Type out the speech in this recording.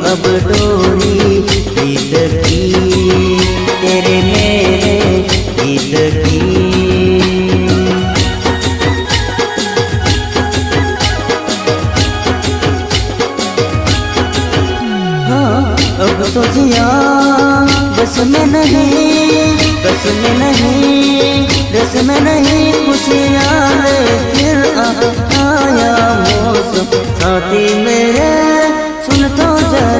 अब डोरी ईद की, तेरे मेरे ईद की। हाँ अब तो जिया बस में नहीं, बस में नहीं, बस में नहीं, खुशियाँ लेकर आया मौसम। साथी मेरे सुन तो जा